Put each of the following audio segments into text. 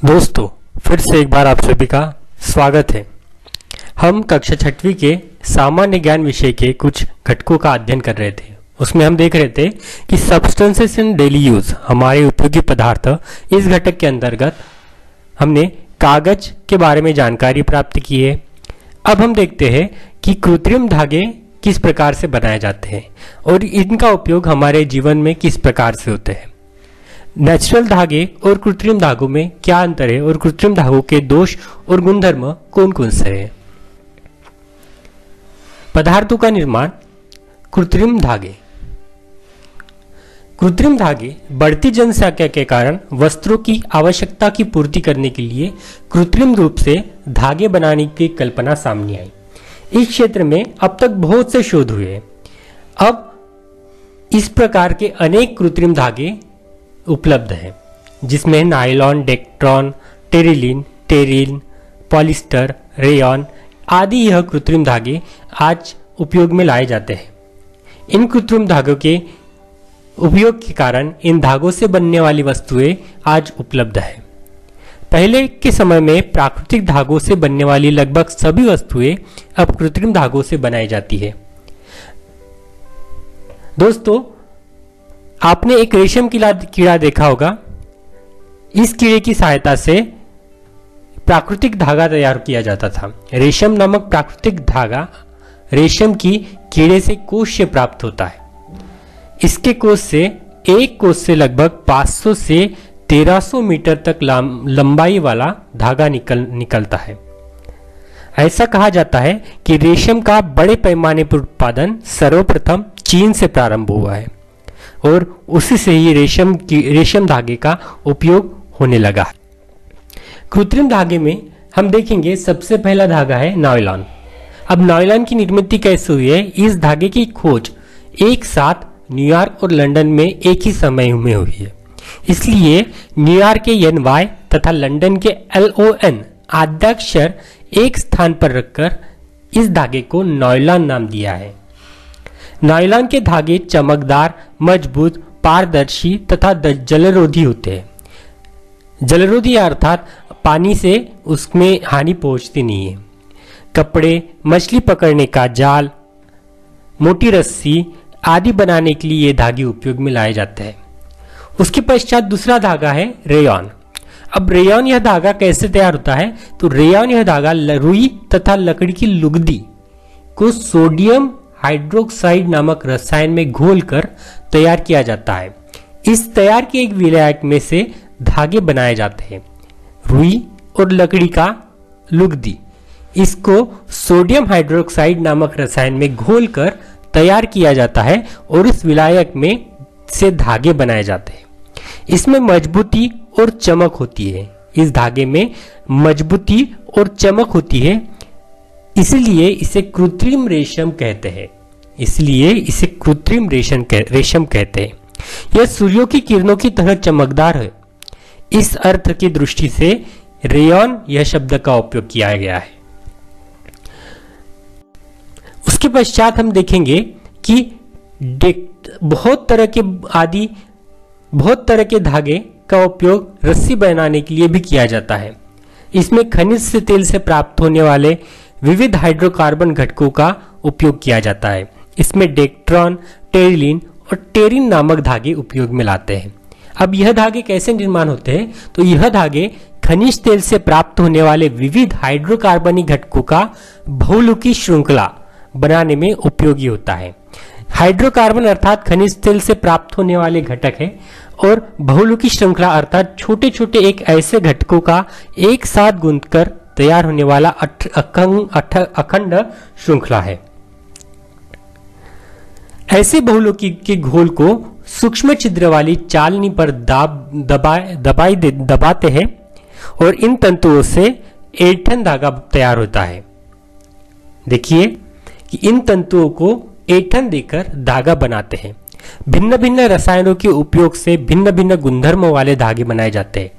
दोस्तों, फिर से एक बार आप सभी का स्वागत है। हम कक्षा 6वीं के सामान्य ज्ञान विषय के कुछ घटकों का अध्ययन कर रहे थे। उसमें हम देख रहे थे कि सब्सटेंसेस इन डेली यूज, हमारे उपयोगी पदार्थ। इस घटक के अंतर्गत हमने कागज के बारे में जानकारी प्राप्त की है। अब हम देखते हैं कि कृत्रिम धागे किस प्रकार से बनाए जाते हैं और इनका उपयोग हमारे जीवन में किस प्रकार से होते हैं। नेचुरल धागे और कृत्रिम धागों में क्या अंतर है और कृत्रिम धागों के दोष और गुणधर्म कौन कौन से हैं। पदार्थों का निर्माण। कृत्रिम धागे बढ़ती जनसंख्या के कारण वस्त्रों की आवश्यकता की पूर्ति करने के लिए कृत्रिम रूप से धागे बनाने की कल्पना सामने आई। इस क्षेत्र में अब तक बहुत से शोध हुए। अब इस प्रकार के अनेक कृत्रिम धागे उपलब्ध है, जिसमें नायलॉन, डेक्ट्रॉन, टेरिन, पॉलिस्टर, रेयॉन आदि यह कृत्रिम धागे आज उपयोग में लाए जाते हैं। इन कृत्रिम धागों के उपयोग के कारण इन धागों से बनने वाली वस्तुएं आज उपलब्ध है। पहले के समय में प्राकृतिक धागों से बनने वाली लगभग सभी वस्तुएं अब कृत्रिम धागों से बनाई जाती है। दोस्तों, आपने एक रेशम कीड़ा देखा होगा। इस कीड़े की सहायता से प्राकृतिक धागा तैयार किया जाता था। रेशम नामक प्राकृतिक धागा रेशम की कीड़े से कोश से प्राप्त होता है। इसके एक कोश से लगभग 500 से 1300 मीटर तक लंबाई वाला धागा निकलता है। ऐसा कहा जाता है कि रेशम का बड़े पैमाने पर उत्पादन सर्वप्रथम चीन से प्रारंभ हुआ है और उसी से ही रेशम धागे का उपयोग होने लगा। कृत्रिम धागे में हम देखेंगे सबसे पहला धागा है नायलॉन। अब नायलॉन की निर्मित कैसे हुई है? इस धागे की खोज एक साथ न्यूयॉर्क और लंदन में एक ही समय में हुई है। इसलिए न्यूयॉर्क के NY तथा लंदन के LON आद्याक्षर एक स्थान पर रखकर इस धागे को नायलॉन नाम दिया है। नायलॉन के धागे चमकदार, मजबूत, पारदर्शी तथा जलरोधी होते हैं। जलरोधी अर्थात पानी से उसमें हानि पहुंचती नहीं है। कपड़े, मछली पकड़ने का जाल, मोटी रस्सी आदि बनाने के लिए ये धागे उपयोग में लाए जाते हैं। उसके पश्चात दूसरा धागा है रेयॉन। अब रेयॉन यह धागा कैसे तैयार होता है? तो रेयॉन यह धागा रुई तथा लकड़ी की लुगदी को सोडियम हाइड्रोक्साइड नामक रसायन में घोलकर तैयार किया जाता है। इस तैयार किए एक विलायक में से धागे बनाए जाते हैं। रुई और लकड़ी का लुगदी, इसको सोडियम हाइड्रोक्साइड नामक रसायन में घोलकर तैयार किया जाता है और इस विलायक में से धागे बनाए जाते हैं। इसमें मजबूती और चमक होती है। इस धागे में मजबूती और चमक होती है, इसलिए इसे कृत्रिम रेशम कहते हैं। रेशम कहते हैं। यह सूर्यों की किरणों की तरह चमकदार है। इस अर्थ की दृष्टि से रेयॉन यह शब्द का उपयोग किया गया है। उसके पश्चात हम देखेंगे कि बहुत तरह के धागे का उपयोग रस्सी बनाने के लिए भी किया जाता है। इसमें खनिज से तेल से प्राप्त होने वाले विविध हाइड्रोकार्बन घटकों का उपयोग किया जाता है। इसमें डेक्ट्रॉन, टेरिन नामक धागे उपयोग में लाते हैं। अब यह धागे कैसे निर्माण होते हैं? तो यह धागे खनिज तेल से प्राप्त होने वाले विविध हाइड्रोकार्बनिक घटकों का बहुलुकी श्रृंखला बनाने में उपयोगी होता है। हाइड्रोकार्बन अर्थात खनिज तेल से प्राप्त होने वाले घटक है और बहुलुकी श्रृंखला अर्थात छोटे छोटे एक ऐसे घटकों का एक साथ गूंथकर तैयार होने वाला अखंड श्रृंखला है। ऐसे बहुलुकी के घोल को सूक्ष्म छिद्र वाली चालनी पर दबाते हैं और इन तंतुओं से ऐंठन धागा तैयार होता है। देखिए कि इन तंतुओं को ऐंठन देकर धागा बनाते हैं। भिन्न भिन्न रसायनों के उपयोग से भिन्न भिन्न गुणधर्मों वाले धागे बनाए जाते हैं।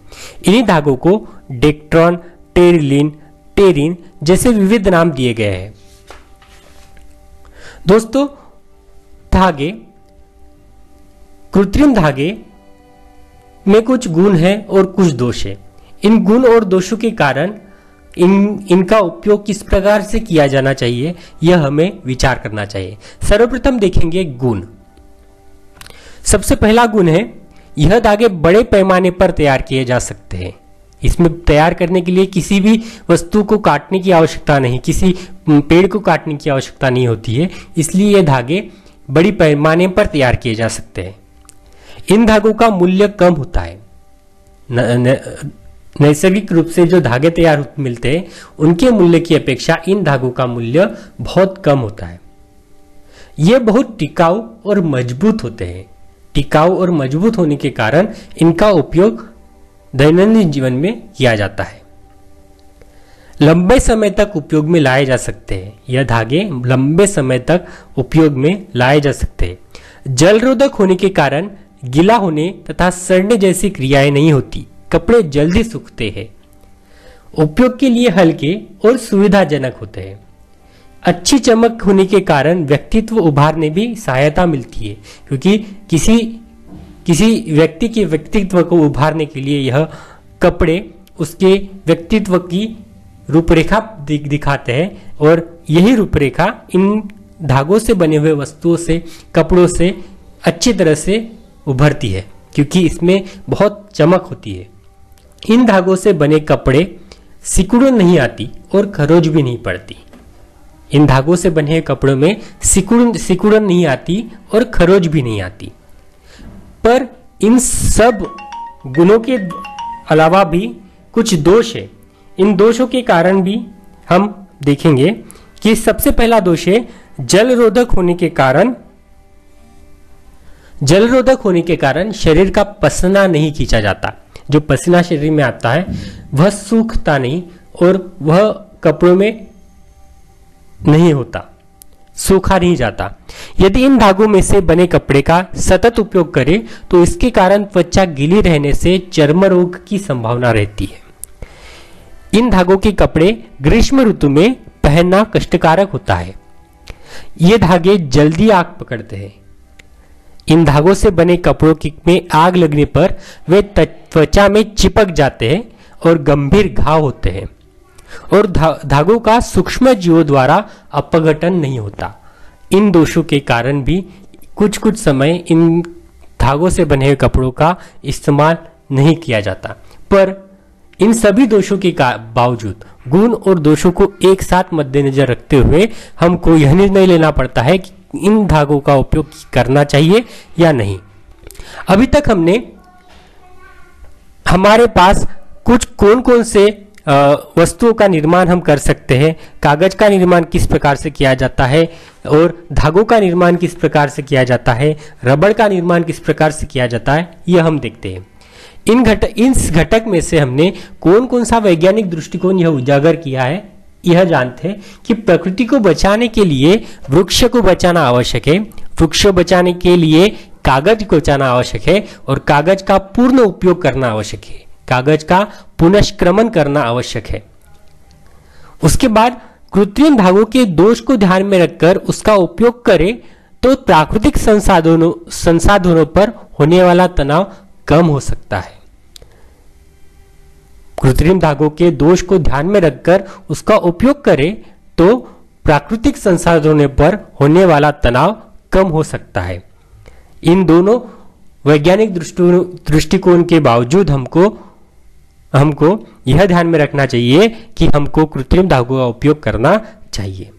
इन्हीं धागों को डेक्ट्रॉन, टेरिन जैसे विविध नाम दिए गए हैं। दोस्तों, कृत्रिम धागे में कुछ गुण है और कुछ दोष है। इन गुण और दोषों के कारण इनका उपयोग किस प्रकार से किया जाना चाहिए, यह हमें विचार करना चाहिए। सर्वप्रथम देखेंगे गुण। सबसे पहला गुण है, यह धागे बड़े पैमाने पर तैयार किए जा सकते हैं। इसमें तैयार करने के लिए किसी भी वस्तु को काटने की आवश्यकता नहीं, किसी पेड़ को काटने की आवश्यकता नहीं होती है, इसलिए ये धागे बड़ी पैमाने पर तैयार किए जा सकते हैं। इन धागों का मूल्य कम होता है। नैसर्गिक रूप से जो धागे तैयार मिलते हैं उनके मूल्य की अपेक्षा इन धागों का मूल्य बहुत कम होता है। ये बहुत टिकाऊ और मजबूत होते हैं। टिकाऊ और मजबूत होने के कारण इनका उपयोग दैनंदिन जीवन में किया जाता है। लंबे समय तक उपयोग में लाए जा सकते हैं। यह धागे लंबे समय तक उपयोग में लाए जा सकते हैं। जलरोधक होने के कारण गीला होने तथा सड़ने जैसी क्रियाएं नहीं होती। कपड़े जल्दी सूखते हैं। उपयोग के लिए हल्के और सुविधाजनक होते हैं। अच्छी चमक होने के कारण व्यक्तित्व उभारने भी सहायता मिलती है, क्योंकि किसी व्यक्ति के व्यक्तित्व को उभारने के लिए यह कपड़े उसके व्यक्तित्व की रूपरेखा दिखाते हैं, और यही रूपरेखा इन धागों से बने हुए वस्तुओं से, कपड़ों से अच्छी तरह से उभरती है, क्योंकि इसमें बहुत चमक होती है। इन धागों से बने कपड़े सिकुड़न नहीं आती और खरोच भी नहीं पड़ती। इन धागों से बने कपड़ों में सिकुड़न नहीं आती और खरोच भी नहीं आती। पर इन सब गुणों के अलावा भी कुछ दोष है। इन दोषों के कारण भी हम देखेंगे कि सबसे पहला दोष है, जलरोधक होने के कारण शरीर का पसीना नहीं खींचा जाता। जो पसीना शरीर में आता है वह सूखता नहीं और वह कपड़ों में नहीं होता, सूखा नहीं जाता। यदि इन धागों में से बने कपड़े का सतत उपयोग करें तो इसके कारण त्वचा गीली रहने से चर्म रोग की संभावना रहती है। इन धागों के कपड़े ग्रीष्म ऋतु में पहनना कष्टकारक होता है। ये धागे जल्दी आग पकड़ते हैं। इन धागों से बने कपड़ों में आग लगने पर वे त्वचा में चिपक जाते हैं और गंभीर घाव होते हैं, और धागों का सूक्ष्म जीवों द्वारा अपघटन नहीं होता। इन दोषों के कारण भी कुछ समय इन धागों से बने हुए कपड़ों का इस्तेमाल नहीं किया जाता। पर इन सभी दोषों के बावजूद, गुण और दोषों को एक साथ मद्देनजर रखते हुए हमको यह निर्णय लेना पड़ता है कि इन धागों का उपयोग करना चाहिए या नहीं। अभी तक हमने हमारे पास कौन कौन से वस्तुओं का निर्माण हम कर सकते हैं, कागज का निर्माण किस प्रकार से किया जाता है और धागों का निर्माण किस प्रकार से किया जाता है, रबड़ का निर्माण किस प्रकार से किया जाता है, यह हम देखते हैं। इस घटक में से हमने कौन कौन सा वैज्ञानिक दृष्टिकोण यह उजागर किया है, यह जानते हैं कि प्रकृति को बचाने के लिए वृक्ष को बचाना आवश्यक है, वृक्ष बचाने के लिए कागज को बचाना आवश्यक है, और कागज का पूर्ण उपयोग करना आवश्यक है, कागज का पुनष्क्रमण करना आवश्यक है। उसके बाद कृत्रिम धागों के दोष को ध्यान में रखकर उसका उपयोग करें तो प्राकृतिक संसाधनों पर होने वाला तनाव कम हो सकता है। कृत्रिम धागों के दोष को ध्यान में रखकर उसका उपयोग करें तो प्राकृतिक संसाधनों पर होने वाला तनाव कम हो सकता है। इन दोनों वैज्ञानिक दृष्टिकोण के बावजूद हमको यह ध्यान में रखना चाहिए कि हमको कृत्रिम धागों का उपयोग करना चाहिए।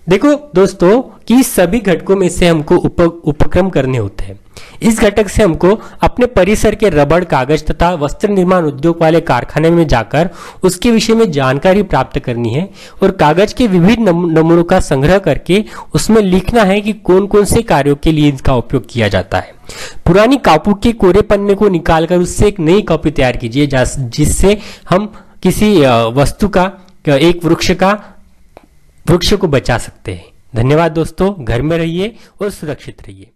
देखो दोस्तों कि सभी घटकों में से हमको उपक्रम करने होते हैं। इस घटक से हमको अपने परिसर के रबड़, कागज तथा वस्त्र निर्माण उद्योग वाले कारखाने में जाकर उसके विषय में जानकारी प्राप्त करनी है और कागज के विभिन्न नमूनों का संग्रह करके उसमें लिखना है कि कौन कौन से कार्यों के लिए इसका उपयोग किया जाता है। पुरानी कॉपी के कोरे पन्ने को निकालकर उससे एक नई कॉपी तैयार कीजिए जिससे हम किसी वस्तु का, एक वृक्ष को बचा सकते हैं। धन्यवाद दोस्तों, घर में रहिए और सुरक्षित रहिए।